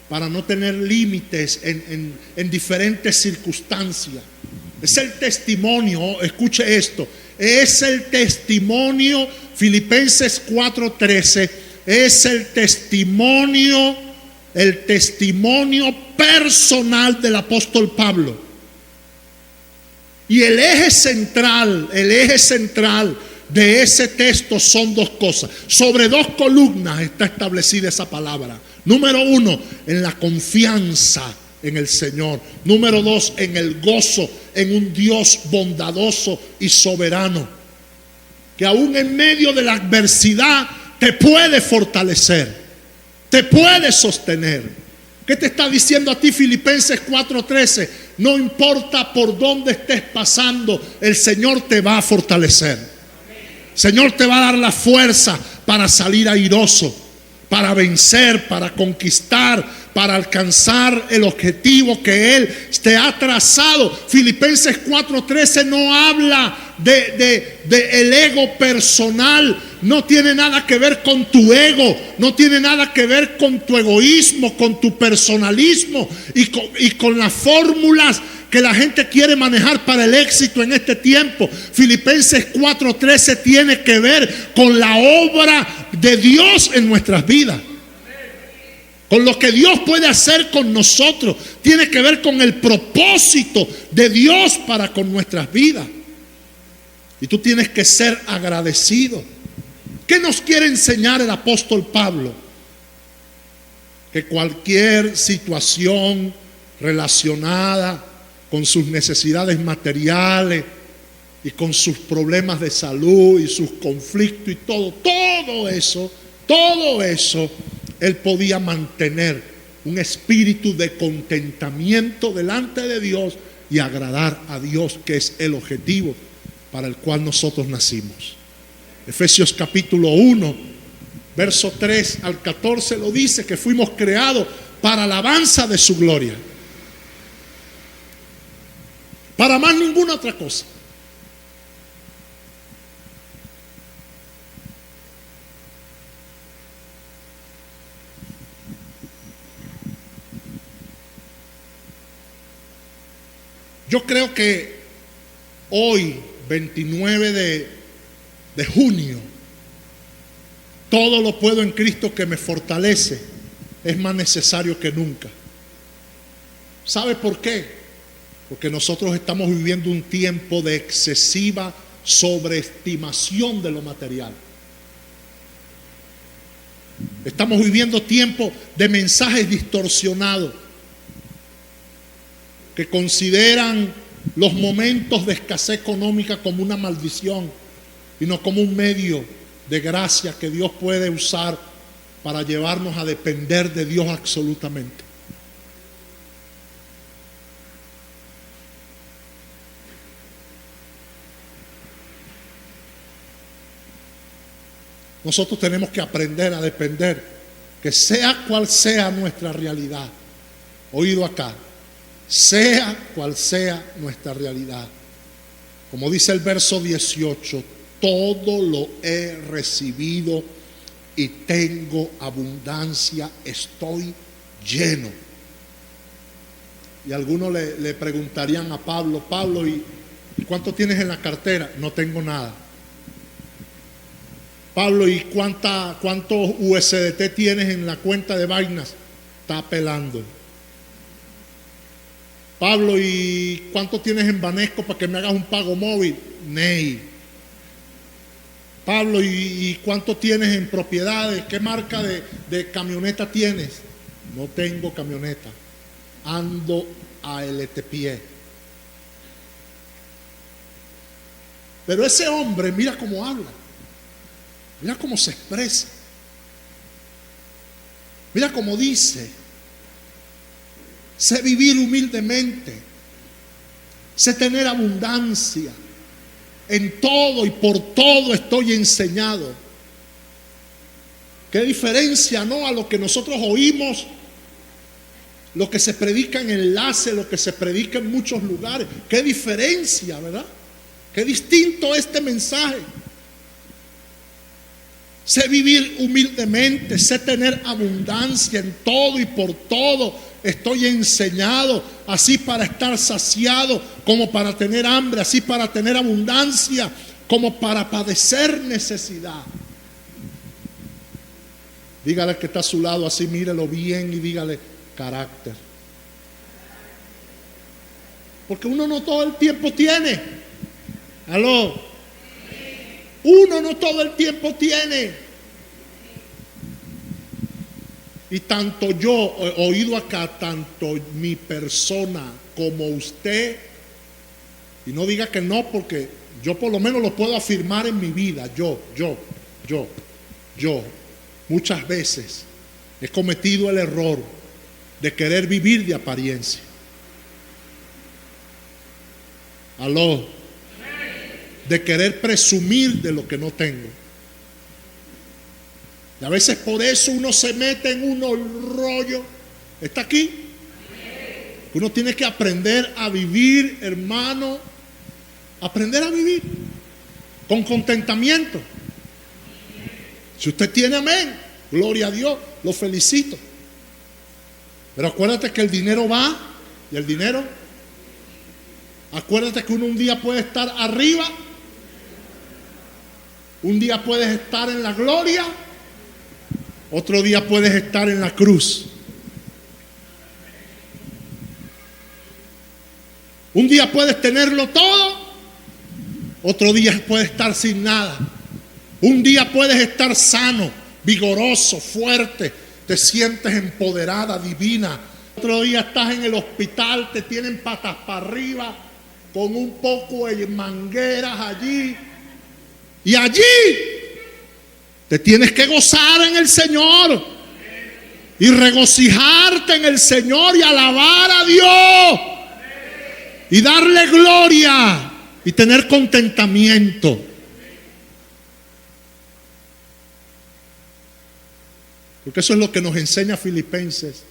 para no tener límites en diferentes circunstancias. Es el testimonio, escuche esto, es el testimonio, Filipenses 4:13, es el testimonio personal del apóstol Pablo. Y el eje central de ese texto son dos cosas. Sobre dos columnas está establecida esa palabra. Número uno, en la confianza en el Señor. Número dos, en el gozo en un Dios bondadoso y soberano, que aún en medio de la adversidad te puede fortalecer, te puede sostener. ¿Qué te está diciendo a ti Filipenses 4:13? No importa por dónde estés pasando, el Señor te va a fortalecer. El Señor te va a dar la fuerza para salir airoso, para vencer, para conquistar, para alcanzar el objetivo que Él te ha trazado. Filipenses 4:13 no habla de el ego personal. No tiene nada que ver con tu ego, no tiene nada que ver con tu egoísmo, con tu personalismo y con las fórmulas que la gente quiere manejar para el éxito en este tiempo. Filipenses 4:13 tiene que ver con la obra de Dios en nuestras vidas, con lo que Dios puede hacer con nosotros. Tiene que ver con el propósito de Dios para con nuestras vidas. Y tú tienes que ser agradecido. ¿Qué nos quiere enseñar el apóstol Pablo? Que cualquier situación relacionada con sus necesidades materiales y con sus problemas de salud y sus conflictos y todo eso, él podía mantener un espíritu de contentamiento delante de Dios y agradar a Dios, que es el objetivo para el cual nosotros nacimos. Efesios capítulo 1, verso 3 al 14 lo dice, que fuimos creados para alabanza de su gloria. Para más ninguna otra cosa. Yo creo que hoy, 29 de junio, todo lo puedo en Cristo que me fortalece, es más necesario que nunca. ¿Sabe por qué? Porque nosotros estamos viviendo un tiempo de excesiva sobreestimación de lo material. Estamos viviendo tiempo de mensajes distorsionados que consideran los momentos de escasez económica como una maldición y no como un medio de gracia que Dios puede usar para llevarnos a depender de Dios absolutamente. Nosotros tenemos que aprender a depender, que sea cual sea nuestra realidad, oído acá, sea cual sea nuestra realidad. Como dice el verso 18, todo lo he recibido y tengo abundancia, estoy lleno. Y algunos le preguntarían a Pablo, ¿y cuánto tienes en la cartera? No tengo nada. Pablo, ¿y cuántos USDT tienes en la cuenta de vainas? Está pelando. Pablo, ¿y cuánto tienes en Banesco para que me hagas un pago móvil? Ney. Pablo, ¿y cuánto tienes en propiedades? ¿Qué marca de camioneta tienes? No tengo camioneta. Ando a LTPie. Pero ese hombre, mira cómo habla. Mira cómo se expresa. Mira cómo dice: sé vivir humildemente, sé tener abundancia, en todo y por todo estoy enseñado. Qué diferencia, ¿no?, a lo que nosotros oímos, lo que se predica en Enlace, lo que se predica en muchos lugares. Qué diferencia, ¿verdad? Qué distinto este mensaje. Sé vivir humildemente, sé tener abundancia en todo y por todo estoy enseñado, así para estar saciado como para tener hambre, así para tener abundancia como para padecer necesidad. Dígale al que está a su lado así, mírelo bien y dígale: carácter. Porque uno no todo el tiempo tiene. ¿Aló? Uno no todo el tiempo tiene. Y tanto yo, oído acá, tanto mi persona como usted, y no diga que no, porque yo por lo menos lo puedo afirmar en mi vida. Yo, muchas veces he cometido el error de querer vivir de apariencia. ¿Aló? De querer presumir de lo que no tengo. Y a veces por eso uno se mete en unos rollos ¿Está aquí? Uno tiene que aprender a vivir, hermano, aprender a vivir con contentamiento. Si usted tiene amén, gloria a Dios, lo felicito. Pero acuérdate que el dinero va y el dinero, acuérdate que uno un día puede estar arriba, un día puedes estar en la gloria, otro día puedes estar en la cruz. Un día puedes tenerlo todo, otro día puedes estar sin nada. Un día puedes estar sano, vigoroso, fuerte, te sientes empoderada, divina. Otro día estás en el hospital, te tienen patas para arriba, con un poco de mangueras allí. Y allí te tienes que gozar en el Señor y regocijarte en el Señor y alabar a Dios y darle gloria y tener contentamiento. Porque eso es lo que nos enseña Filipenses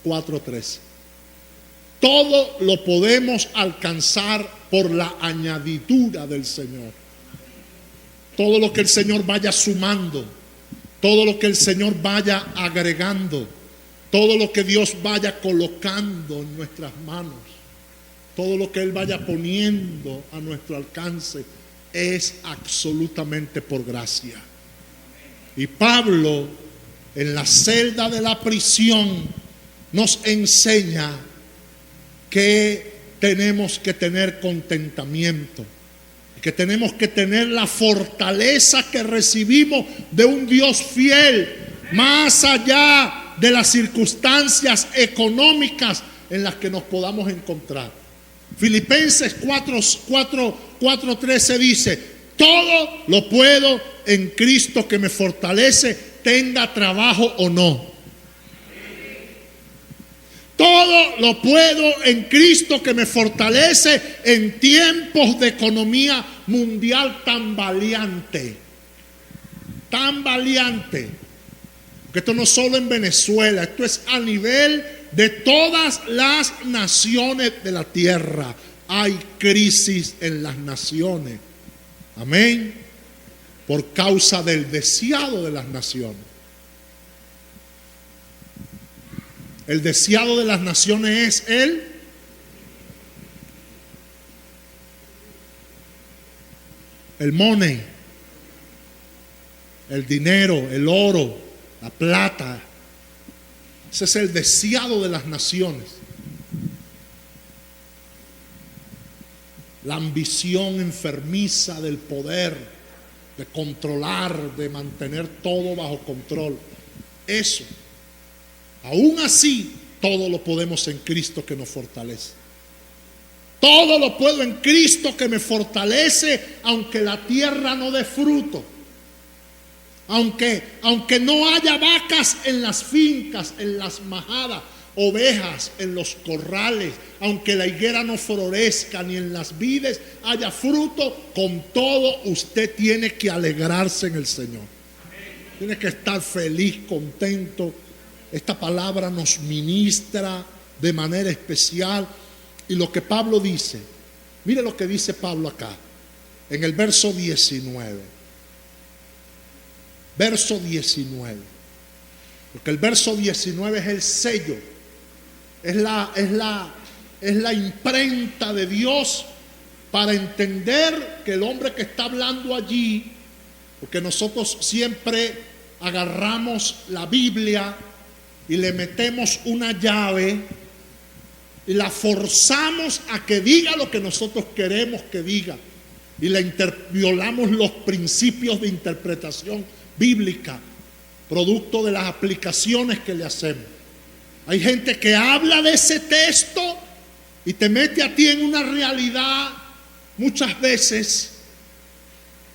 4:13. Todo lo podemos alcanzar por la añadidura del Señor. Todo lo que el Señor vaya sumando, todo lo que el Señor vaya agregando, todo lo que Dios vaya colocando en nuestras manos, todo lo que Él vaya poniendo a nuestro alcance, es absolutamente por gracia. Y Pablo, en la celda de la prisión, nos enseña que tenemos que tener contentamiento, que tenemos que tener la fortaleza que recibimos de un Dios fiel, más allá de las circunstancias económicas en las que nos podamos encontrar. Filipenses 4:13 dice: todo lo puedo en Cristo que me fortalece, tenga trabajo o no. Todo lo puedo en Cristo que me fortalece en tiempos de economía mundial tan valiante. Tan valiante. Porque esto no es solo en Venezuela, esto es a nivel de todas las naciones de la tierra. Hay crisis en las naciones. Amén. Por causa del deseado de las naciones. El deseado de las naciones es el money, el dinero, el oro, la plata. Ese es el deseado de las naciones. La ambición enfermiza del poder, de controlar, de mantener todo bajo control. Eso. Aún así, todo lo podemos en Cristo que nos fortalece. Todo lo puedo en Cristo que me fortalece, aunque la tierra no dé fruto. Aunque no haya vacas en las fincas, en las majadas, ovejas en los corrales, aunque la higuera no florezca ni en las vides haya fruto, con todo usted tiene que alegrarse en el Señor. Tiene que estar feliz, contento. Esta palabra nos ministra de manera especial. Y lo que Pablo dice, mire lo que dice Pablo acá, en el verso 19. Verso 19. Porque el verso 19 es el sello, es la imprenta de Dios para entender que el hombre que está hablando allí, porque nosotros siempre agarramos la Biblia y le metemos una llave y la forzamos a que diga lo que nosotros queremos que diga y violamos los principios de interpretación bíblica producto de las aplicaciones que le hacemos. Hay gente que habla de ese texto y te mete a ti en una realidad. Muchas veces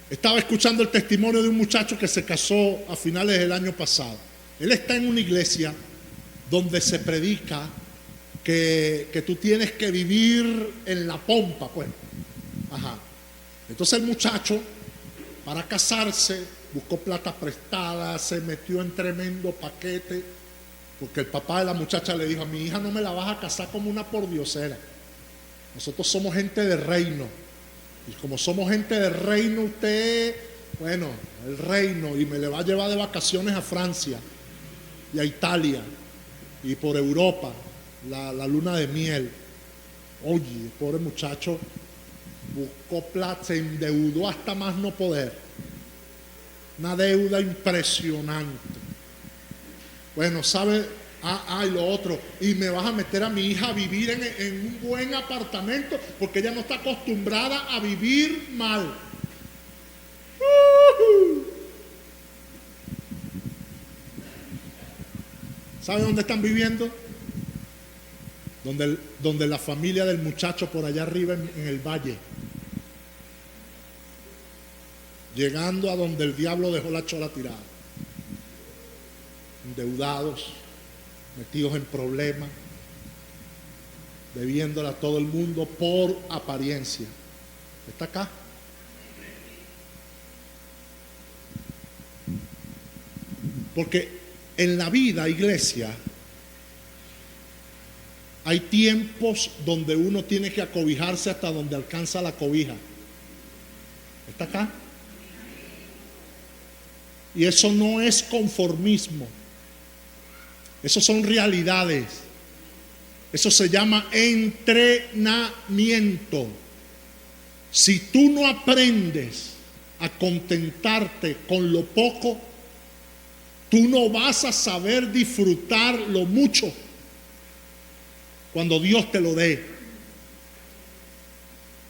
estaba escuchando el testimonio de un muchacho que se casó a finales del año pasado. Él está en una iglesia donde se predica que tú tienes que vivir en la pompa, pues. Ajá. Entonces el muchacho, para casarse, buscó plata prestada, se metió en tremendo paquete Porque el papá de la muchacha le dijo: a mi hija no me la vas a casar como una pordiosera. Nosotros somos gente de reino. Y como somos gente de reino, usted, bueno, el reino, y me le va a llevar de vacaciones a Francia y a Italia y por Europa, la luna de miel. Oye, el pobre muchacho buscó plata, se endeudó hasta más no poder. Una deuda impresionante. Bueno, ¿sabe? Y lo otro, y me vas a meter a mi hija a vivir en un buen apartamento porque ella no está acostumbrada a vivir mal. ¿Sabe dónde están viviendo? Donde la familia del muchacho por allá arriba en el valle, llegando a donde el diablo dejó la chola tirada, endeudados, metidos en problemas, debiéndole a todo el mundo por apariencia. ¿Está acá? Porque en la vida, iglesia, hay tiempos donde uno tiene que acobijarse hasta donde alcanza la cobija. ¿Está acá? Y eso no es conformismo. Eso son realidades. Eso se llama entrenamiento. Si tú no aprendes a contentarte con lo poco, tú no vas a saber disfrutar lo mucho cuando Dios te lo dé.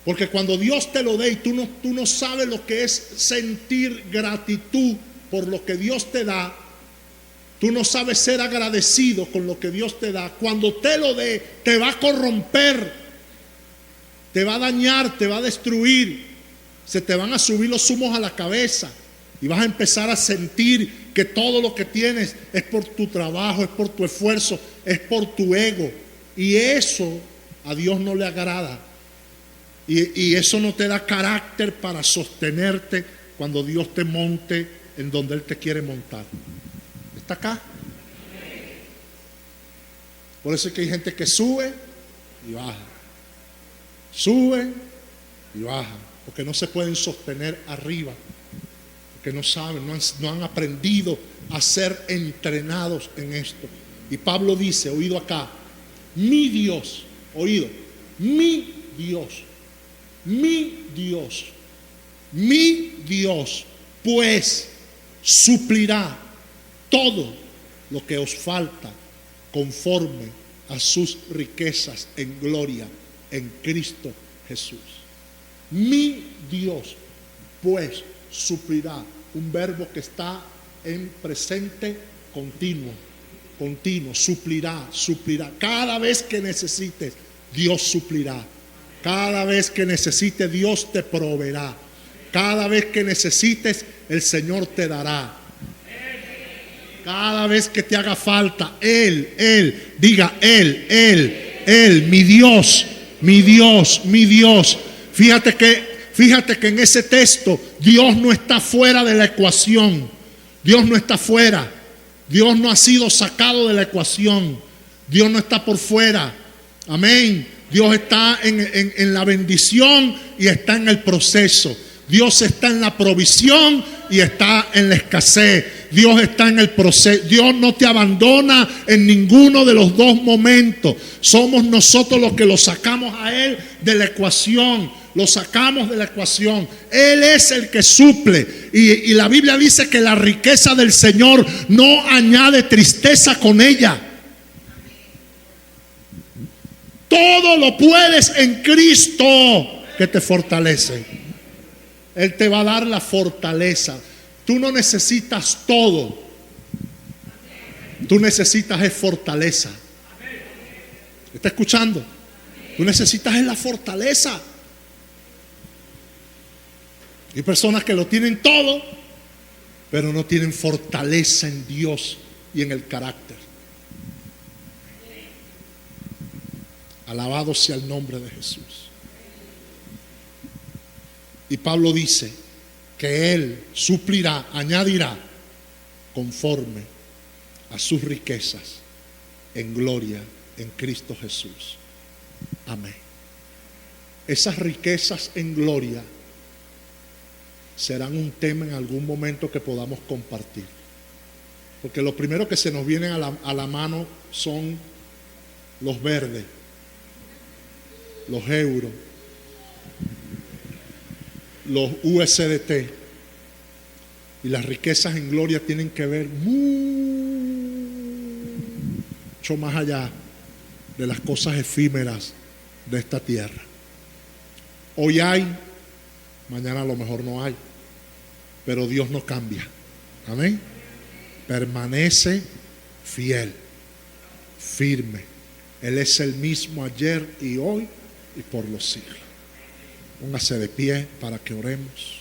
Porque cuando Dios te lo dé y tú no sabes lo que es sentir gratitud por lo que Dios te da, tú no sabes ser agradecido con lo que Dios te da. Cuando te lo dé, te va a corromper, te va a dañar, te va a destruir. Se te van a subir los humos a la cabeza y vas a empezar a sentir que todo lo que tienes es por tu trabajo, es por tu esfuerzo, es por tu ego. Y eso a Dios no le agrada. Y eso no te da carácter para sostenerte cuando Dios te monte en donde Él te quiere montar. ¿Está acá? Por eso es que hay gente que sube y baja. Sube y baja. Porque no se pueden sostener arriba. Porque no saben, no han aprendido a ser entrenados en esto. Y Pablo dice, oído acá, mi Dios, oído, mi Dios, pues suplirá todo lo que os falta conforme a sus riquezas en gloria en Cristo Jesús. Mi Dios, pues suplirá, un verbo que está en presente continuo, suplirá. Cada vez que necesites, Dios suplirá. Cada vez que necesites, Dios te proveerá. Cada vez que necesites, el Señor te dará. Cada vez que te haga falta, Él, diga Él, mi Dios. Fíjate que en ese texto Dios no está fuera de la ecuación. Dios no está fuera. Dios no ha sido sacado de la ecuación. Dios no está por fuera. Amén. Dios está en la bendición y está en el proceso. Dios está en la provisión y está en la escasez. Dios está en el proceso. Dios no te abandona en ninguno de los dos momentos. Somos nosotros los que lo sacamos a Él de la ecuación. Lo sacamos de la ecuación. Él es el que suple. Y la Biblia dice que la riqueza del Señor no añade tristeza con ella. Todo lo puedes en Cristo que te fortalece. Él te va a dar la fortaleza. Tú no necesitas todo. Tú necesitas es fortaleza. ¿Está escuchando? Tú necesitas es la fortaleza. Hay personas que lo tienen todo, pero no tienen fortaleza en Dios y en el carácter. Alabado sea el nombre de Jesús. Y Pablo dice que Él suplirá, añadirá conforme a sus riquezas en gloria en Cristo Jesús. Amén. Esas riquezas en gloria serán un tema en algún momento que podamos compartir. Porque lo primero que se nos viene a la mano son los verdes, los euros, los USDT. Y las riquezas en gloria tienen que ver mucho más allá de las cosas efímeras de esta tierra. Hoy hay, mañana a lo mejor no hay, pero Dios no cambia. Amén. Permanece fiel, firme. Él es el mismo ayer y hoy y por los siglos. Póngase de pie para que oremos.